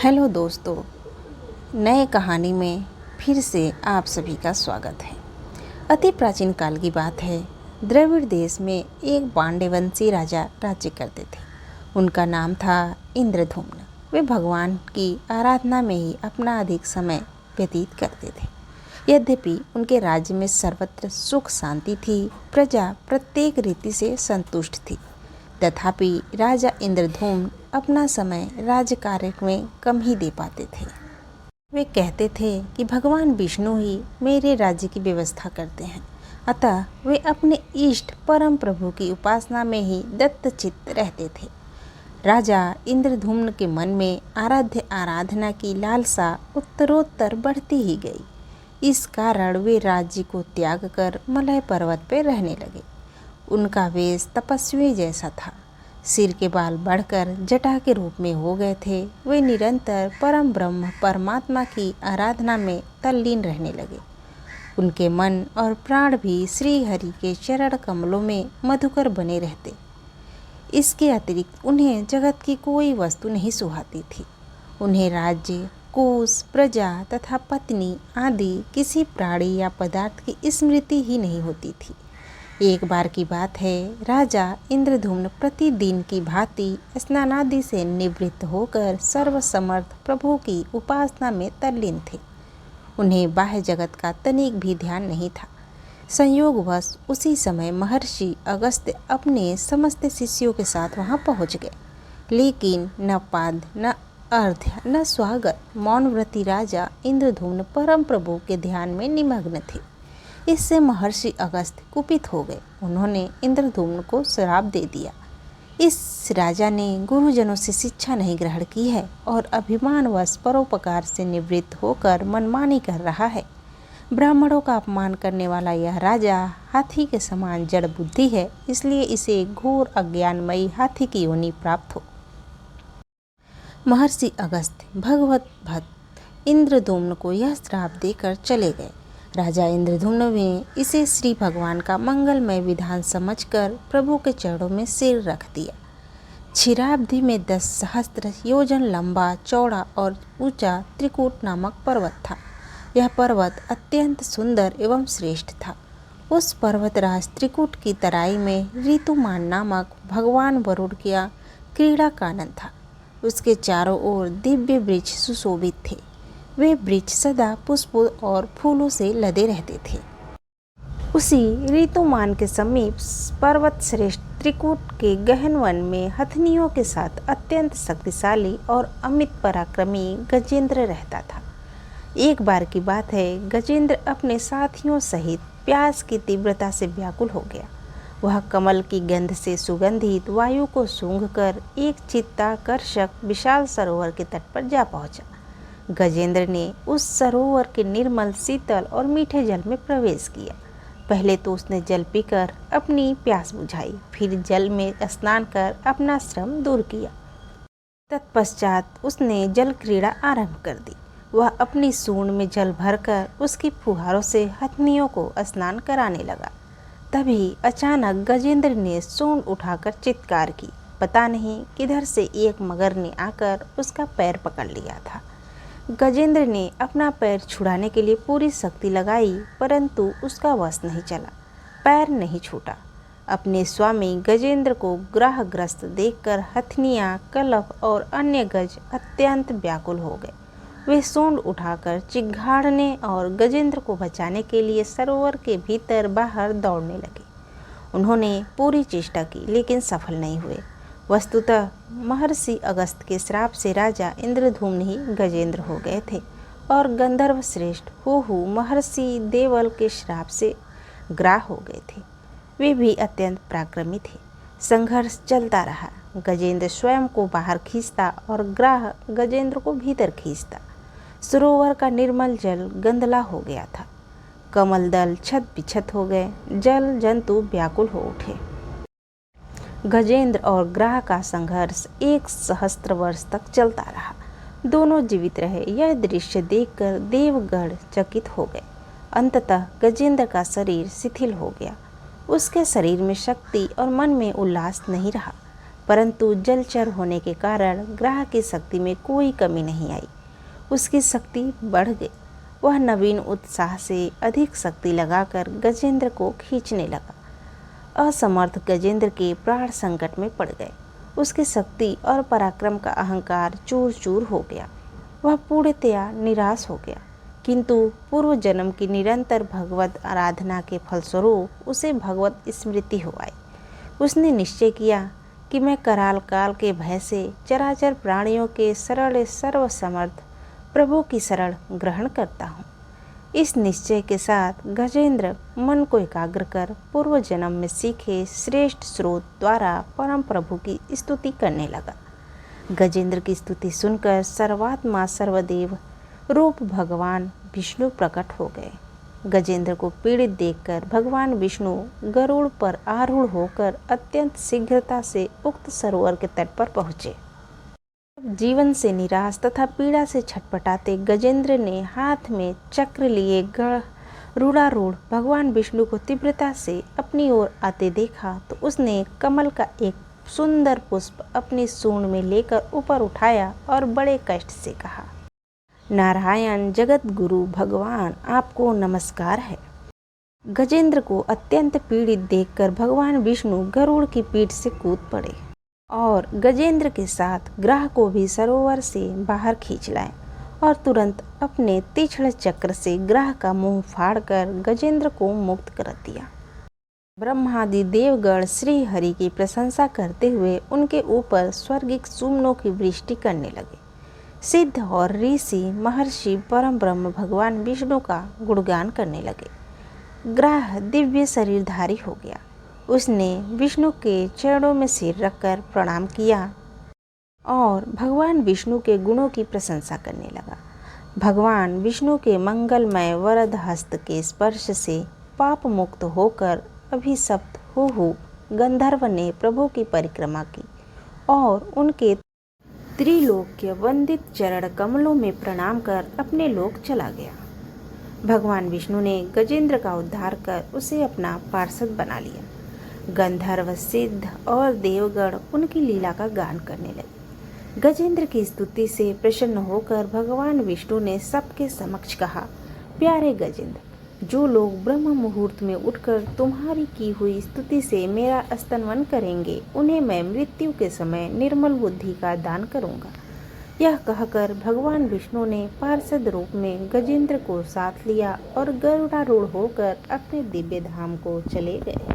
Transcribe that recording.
Hello दोस्तों, नए कहानी में फिर से आप सभी का स्वागत है। अति प्राचीन काल की बात है। द्रविड़ देश में एक पांड्यवंशी राजा राज्य करते थे। उनका नाम था इंद्रधुम्न। वे भगवान की आराधना में ही अपना अधिक समय व्यतीत करते थे। यद्यपि उनके राज्य में सर्वत्र सुख शांति थी, प्रजा प्रत्येक रीति से संतुष्ट थी, तथापि राजा इंद्रधूम्न अपना समय राज्य कार्य में कम ही दे पाते थे। वे कहते थे कि भगवान विष्णु ही मेरे राज्य की व्यवस्था करते हैं, अतः वे अपने इष्ट परम प्रभु की उपासना में ही दत्तचित्त रहते थे। राजा इंद्रधूम्न के मन में आराध्य आराधना की लालसा उत्तरोत्तर बढ़ती ही गई। इस कारण वे राज्य को त्याग कर मलय पर्वत पर रहने लगे। उनका वेश तपस्वी जैसा था। सिर के बाल बढ़कर जटा के रूप में हो गए थे। वे निरंतर परम ब्रह्म परमात्मा की आराधना में तल्लीन रहने लगे। उनके मन और प्राण भी श्री हरि के चरण कमलों में मधुकर बने रहते। इसके अतिरिक्त उन्हें जगत की कोई वस्तु नहीं सुहाती थी। उन्हें राज्य, कोष, प्रजा तथा पत्नी आदि किसी प्राणी या पदार्थ की स्मृति ही नहीं होती थी। एक बार की बात है, राजा इंद्रधुम्न प्रतिदिन की भांति स्नानादि से निवृत्त होकर सर्वसमर्थ प्रभु की उपासना में तल्लीन थे। उन्हें बाह्य जगत का तनिक भी ध्यान नहीं था। संयोगवश उसी समय महर्षि अगस्त्य अपने समस्त शिष्यों के साथ वहां पहुंच गए, लेकिन न पाद, न अर्घ्य, न स्वागत। मौनव्रती राजा इंद्रधुम्न परम प्रभु के ध्यान में निमग्न थे। इससे महर्षि अगस्त्य कुपित हो गए। उन्होंने इंद्रधुम्न को श्राप दे दिया। इस राजा ने गुरुजनों से शिक्षा नहीं ग्रहण की है और अभिमानवश परोपकार से निवृत्त होकर मनमानी कर रहा है। ब्राह्मणों का अपमान करने वाला यह राजा हाथी के समान जड़ बुद्धि है, इसलिए इसे घोर अज्ञानमयी हाथी की योनि प्राप्त हो। महर्षि अगस्त्य भगवत भक्त इंद्रधुम्न को यह श्राप देकर चले गए। राजा इंद्रधुम्न ने इसे श्री भगवान का मंगलमय विधान समझकर प्रभु के चरणों में सिर रख दिया। क्षीराब्धि में 10 सहस्त्र योजन लंबा, चौड़ा और ऊंचा त्रिकूट नामक पर्वत था। यह पर्वत अत्यंत सुंदर एवं श्रेष्ठ था। उस पर्वतराज त्रिकूट की तराई में ऋतुमान नामक भगवान वरुण का क्रीड़ा कानन था। उसके चारों ओर दिव्य वृक्ष सुशोभित थे। वे वृक्ष सदा पुष्पों और फूलों से लदे रहते थे। उसी ऋतुमान के समीप पर्वत श्रेष्ठ त्रिकूट के गहन वन में हथनियों के साथ अत्यंत शक्तिशाली और अमित पराक्रमी गजेंद्र रहता था। एक बार की बात है, गजेंद्र अपने साथियों सहित प्यास की तीव्रता से व्याकुल हो गया। वह कमल की गंध से सुगंधित वायु को सूंघकर एक चित्ताकर्षक विशाल सरोवर के तट पर जा पहुंचा। गजेंद्र ने उस सरोवर के निर्मल, शीतल और मीठे जल में प्रवेश किया। पहले तो उसने जल पीकर अपनी प्यास बुझाई, फिर जल में स्नान कर अपना श्रम दूर किया। तत्पश्चात उसने जल क्रीड़ा आरंभ कर दी। वह अपनी सूंड में जल भरकर उसकी फुहारों से हथनियों को स्नान कराने लगा। तभी अचानक गजेंद्र ने सूंड उठाकर चित्कार की। पता नहीं किधर से एक मगर ने आकर उसका पैर पकड़ लिया था। गजेंद्र ने अपना पैर छुड़ाने के लिए पूरी शक्ति लगाई, परंतु उसका वश नहीं चला। पैर नहीं छूटा। अपने स्वामी गजेंद्र को ग्रहग्रस्त देखकर हथनियाँ, कलप और अन्य गज अत्यंत व्याकुल हो गए। वे सूंड उठाकर चिघाड़ने और गजेंद्र को बचाने के लिए सरोवर के भीतर बाहर दौड़ने लगे। उन्होंने पूरी चेष्टा की, लेकिन सफल नहीं हुए। वस्तुतः महर्षि अगस्त्य के श्राप से राजा इंद्रधुम्न ही गजेंद्र हो गए थे और गंधर्व श्रेष्ठ हुहु महर्षि देवल के श्राप से ग्राह हो गए थे। वे भी अत्यंत पराक्रमी थे। संघर्ष चलता रहा। गजेंद्र स्वयं को बाहर खींचता और ग्राह गजेंद्र को भीतर खींचता। सरोवर का निर्मल जल गंदला हो गया था। कमल दल छत बिछत हो गए। जल जंतु व्याकुल हो उठे। गजेंद्र और ग्राह का संघर्ष 1 सहस्त्र वर्ष तक चलता रहा। दोनों जीवित रहे। यह दृश्य देखकर देवगण चकित हो गए। अंततः गजेंद्र का शरीर शिथिल हो गया। उसके शरीर में शक्ति और मन में उल्लास नहीं रहा। परंतु जलचर होने के कारण ग्राह की शक्ति में कोई कमी नहीं आई। उसकी शक्ति बढ़ गई। वह नवीन उत्साह से अधिक शक्ति लगाकर गजेंद्र को खींचने लगा। असमर्थ गजेंद्र के प्राण संकट में पड़ गए। उसकी शक्ति और पराक्रम का अहंकार चूर चूर हो गया। वह पूर्णतया निराश हो गया, किंतु पूर्व जन्म की निरंतर भगवत आराधना के फलस्वरूप उसे भगवत स्मृति हो आई। उसने निश्चय किया कि मैं कराल काल के भय से चराचर प्राणियों के सरल सर्वसमर्थ प्रभु की शरण ग्रहण करता हूँ। इस निश्चय के साथ गजेंद्र मन को एकाग्र कर पूर्व जन्म में सीखे श्रेष्ठ स्रोत द्वारा परम प्रभु की स्तुति करने लगा। गजेंद्र की स्तुति सुनकर सर्वात्मा सर्वदेव रूप भगवान विष्णु प्रकट हो गए। गजेंद्र को पीड़ित देखकर भगवान विष्णु गरुड़ पर आरूढ़ होकर अत्यंत शीघ्रता से उक्त सरोवर के तट पर पहुँचे। जीवन से निराश तथा पीड़ा से छटपटाते गजेंद्र ने हाथ में चक्र लिए गरुड़ारूढ़ भगवान विष्णु को तीव्रता से अपनी ओर आते देखा तो उसने कमल का एक सुंदर पुष्प अपनी सूंड में लेकर ऊपर उठाया और बड़े कष्ट से कहा, नारायण जगत गुरु भगवान, आपको नमस्कार है। गजेंद्र को अत्यंत पीड़ित देखकर भगवान विष्णु गरुड़ की पीठ से कूद पड़े और गजेंद्र के साथ ग्राह को भी सरोवर से बाहर खींच लाए और तुरंत अपने तीक्ष्ण चक्र से ग्राह का मुंह फाड़कर गजेंद्र को मुक्त कर दिया। ब्रह्मादि देवगण श्री हरि की प्रशंसा करते हुए उनके ऊपर स्वर्गिक सुमनों की वृष्टि करने लगे। सिद्ध और ऋषि महर्षि परम ब्रह्म भगवान विष्णु का गुणगान करने लगे। ग्राह दिव्य शरीरधारी हो गया। उसने विष्णु के चरणों में सिर रखकर प्रणाम किया और भगवान विष्णु के गुणों की प्रशंसा करने लगा। भगवान विष्णु के मंगलमय वरद हस्त के स्पर्श से पाप मुक्त होकर अभिशप्त हो गंधर्व ने प्रभु की परिक्रमा की और उनके त्रिलोक्य वंदित चरण कमलों में प्रणाम कर अपने लोक चला गया। भगवान विष्णु ने गजेंद्र का उद्धार कर उसे अपना पार्षद बना लिया। गंधर्व, सिद्ध और देवगण उनकी लीला का गान करने लगे। गजेंद्र की स्तुति से प्रसन्न होकर भगवान विष्णु ने सबके समक्ष कहा, प्यारे गजेंद्र, जो लोग ब्रह्म मुहूर्त में उठकर तुम्हारी की हुई स्तुति से मेरा स्तनवन करेंगे, उन्हें मैं मृत्यु के समय निर्मल बुद्धि का दान करूंगा। यह कहकर भगवान विष्णु ने पार्षद रूप में गजेंद्र को साथ लिया और गरुड़ारूढ़ होकर अपने दिव्य धाम को चले गए।